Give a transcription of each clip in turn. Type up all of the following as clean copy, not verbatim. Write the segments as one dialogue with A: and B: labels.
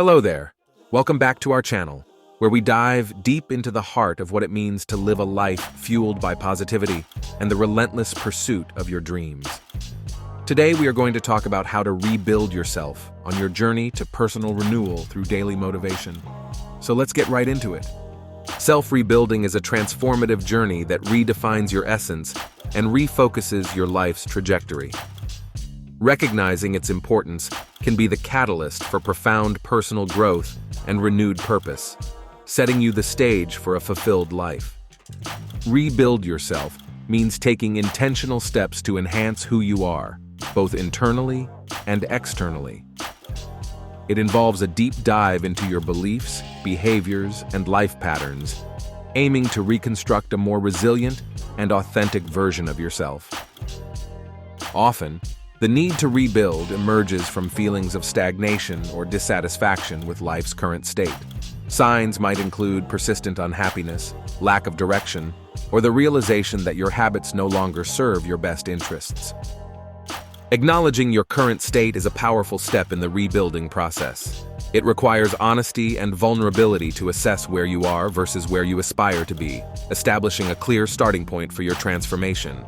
A: Hello there. Welcome back to our channel, where we dive deep into the heart of what it means to live a life fueled by positivity and the relentless pursuit of your dreams. Today, we are going to talk about how to rebuild yourself on your journey to personal renewal through daily motivation. So let's get right into it. Self-rebuilding is a transformative journey that redefines your essence and refocuses your life's trajectory. Recognizing its importance can be the catalyst for profound personal growth and renewed purpose, setting you the stage for a fulfilled life. Rebuild yourself means taking intentional steps to enhance who you are, both internally and externally. It involves a deep dive into your beliefs, behaviors, and life patterns, aiming to reconstruct a more resilient and authentic version of yourself. Often, the need to rebuild emerges from feelings of stagnation or dissatisfaction with life's current state. Signs might include persistent unhappiness, lack of direction, or the realization that your habits no longer serve your best interests. Acknowledging your current state is a powerful step in the rebuilding process. It requires honesty and vulnerability to assess where you are versus where you aspire to be, establishing a clear starting point for your transformation.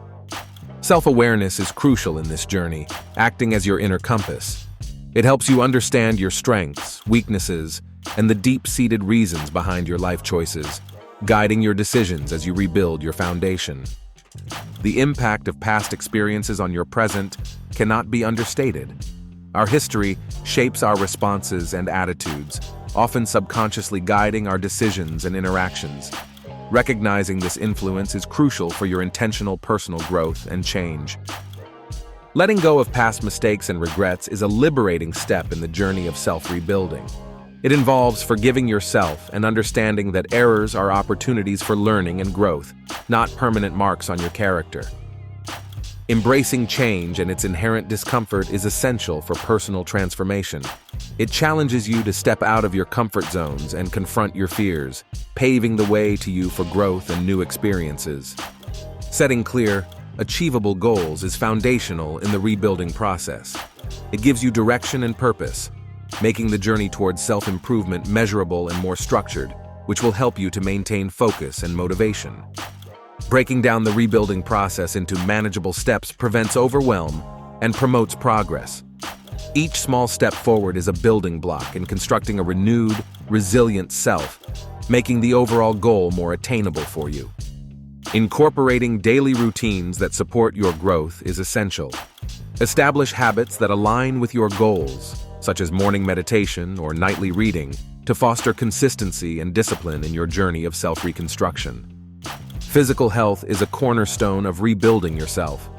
A: Self-awareness is crucial in this journey, acting as your inner compass. It helps you understand your strengths, weaknesses, and the deep-seated reasons behind your life choices, guiding your decisions as you rebuild your foundation. The impact of past experiences on your present cannot be understated. Our history shapes our responses and attitudes, often subconsciously guiding our decisions and interactions. Recognizing this influence is crucial for your intentional personal growth and change. Letting go of past mistakes and regrets is a liberating step in the journey of self-rebuilding. It involves forgiving yourself and understanding that errors are opportunities for learning and growth, not permanent marks on your character. Embracing change and its inherent discomfort is essential for personal transformation. It challenges you to step out of your comfort zones and confront your fears, paving the way to you for growth and new experiences. Setting clear, achievable goals is foundational in the rebuilding process. It gives you direction and purpose, making the journey towards self-improvement measurable and more structured, which will help you to maintain focus and motivation. Breaking down the rebuilding process into manageable steps prevents overwhelm and promotes progress. Each small step forward is a building block in constructing a renewed, resilient self, making the overall goal more attainable for you. Incorporating daily routines that support your growth is essential. Establish habits that align with your goals, such as morning meditation or nightly reading, to foster consistency and discipline in your journey of self-reconstruction. Physical health is a cornerstone of rebuilding yourself.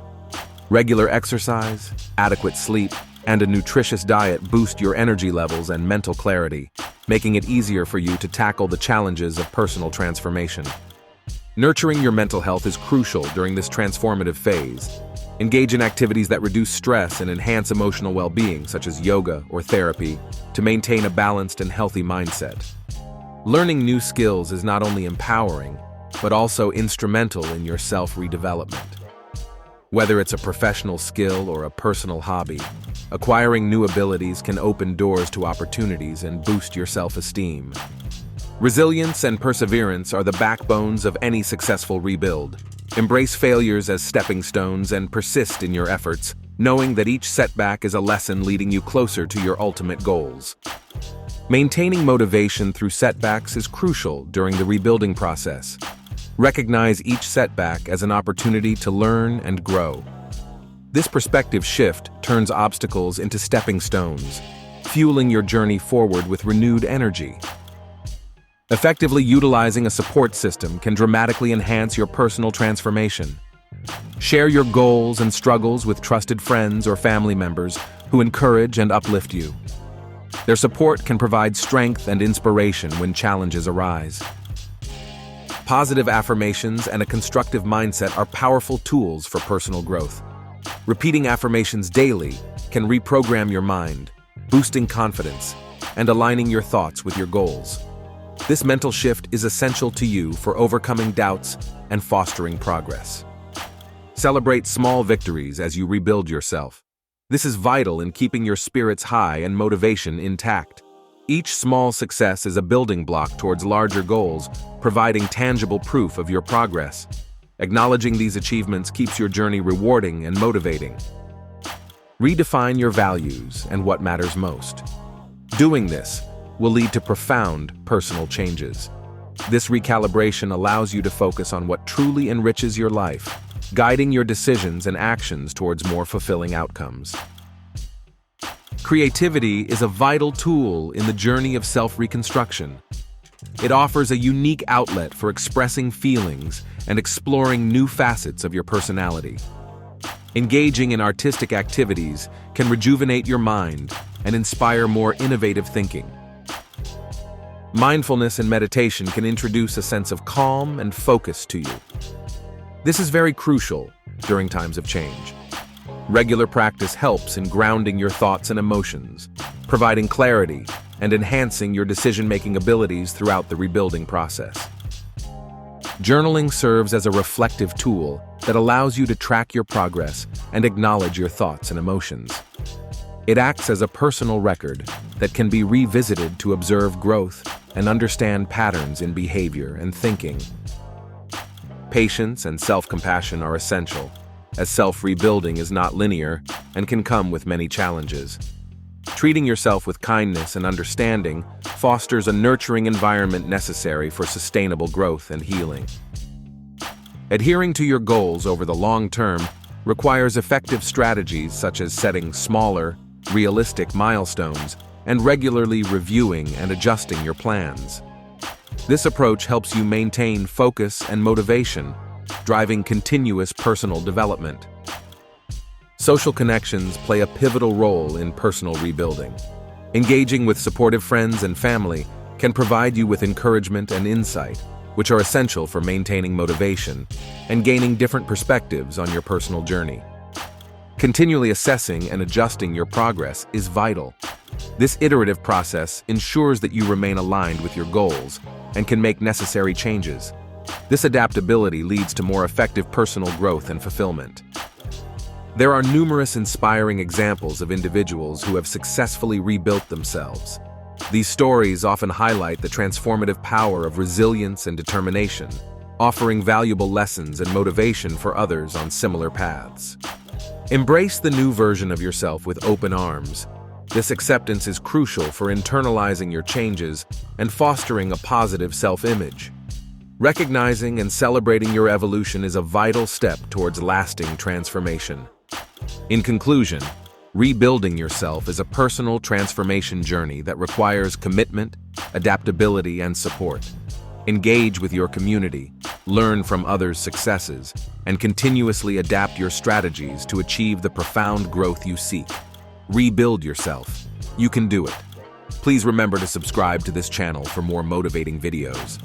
A: Regular exercise, adequate sleep, and a nutritious diet boost your energy levels and mental clarity, making it easier for you to tackle the challenges of personal transformation. Nurturing your mental health is crucial during this transformative phase. Engage in activities that reduce stress and enhance emotional well-being, such as yoga or therapy, to maintain a balanced and healthy mindset. Learning new skills is not only empowering, but also instrumental in your self-redevelopment. Whether it's a professional skill or a personal hobby, acquiring new abilities can open doors to opportunities and boost your self-esteem. Resilience and perseverance are the backbones of any successful rebuild. Embrace failures as stepping stones and persist in your efforts, knowing that each setback is a lesson leading you closer to your ultimate goals. Maintaining motivation through setbacks is crucial during the rebuilding process. Recognize each setback as an opportunity to learn and grow. This perspective shift turns obstacles into stepping stones, fueling your journey forward with renewed energy. Effectively utilizing a support system can dramatically enhance your personal transformation. Share your goals and struggles with trusted friends or family members who encourage and uplift you. Their support can provide strength and inspiration when challenges arise. Positive affirmations and a constructive mindset are powerful tools for personal growth. Repeating affirmations daily can reprogram your mind, boosting confidence, and aligning your thoughts with your goals. This mental shift is essential to you for overcoming doubts and fostering progress. Celebrate small victories as you rebuild yourself. This is vital in keeping your spirits high and motivation intact. Each small success is a building block towards larger goals, providing tangible proof of your progress. Acknowledging these achievements keeps your journey rewarding and motivating. Redefine your values and what matters most. Doing this will lead to profound personal changes. This recalibration allows you to focus on what truly enriches your life, guiding your decisions and actions towards more fulfilling outcomes. Creativity is a vital tool in the journey of self-reconstruction. It offers a unique outlet for expressing feelings and exploring new facets of your personality. Engaging in artistic activities can rejuvenate your mind and inspire more innovative thinking. Mindfulness and meditation can introduce a sense of calm and focus to you. This is very crucial during times of change. Regular practice helps in grounding your thoughts and emotions, providing clarity and enhancing your decision-making abilities throughout the rebuilding process. Journaling serves as a reflective tool that allows you to track your progress and acknowledge your thoughts and emotions. It acts as a personal record that can be revisited to observe growth and understand patterns in behavior and thinking. Patience and self-compassion are essential, as self-rebuilding is not linear and can come with many challenges. Treating yourself with kindness and understanding fosters a nurturing environment necessary for sustainable growth and healing. Adhering to your goals over the long term requires effective strategies such as setting smaller, realistic milestones and regularly reviewing and adjusting your plans. This approach helps you maintain focus and motivation, driving continuous personal development. Social connections play a pivotal role in personal rebuilding. Engaging with supportive friends and family can provide you with encouragement and insight, which are essential for maintaining motivation and gaining different perspectives on your personal journey. Continually assessing and adjusting your progress is vital. This iterative process ensures that you remain aligned with your goals and can make necessary changes. This adaptability leads to more effective personal growth and fulfillment. There are numerous inspiring examples of individuals who have successfully rebuilt themselves. These stories often highlight the transformative power of resilience and determination, offering valuable lessons and motivation for others on similar paths. Embrace the new version of yourself with open arms. This acceptance is crucial for internalizing your changes and fostering a positive self-image. Recognizing and celebrating your evolution is a vital step towards lasting transformation. In conclusion, rebuilding yourself is a personal transformation journey that requires commitment, adaptability, and support. Engage with your community, learn from others' successes, and continuously adapt your strategies to achieve the profound growth you seek. Rebuild yourself. You can do it. Please remember to subscribe to this channel for more motivating videos.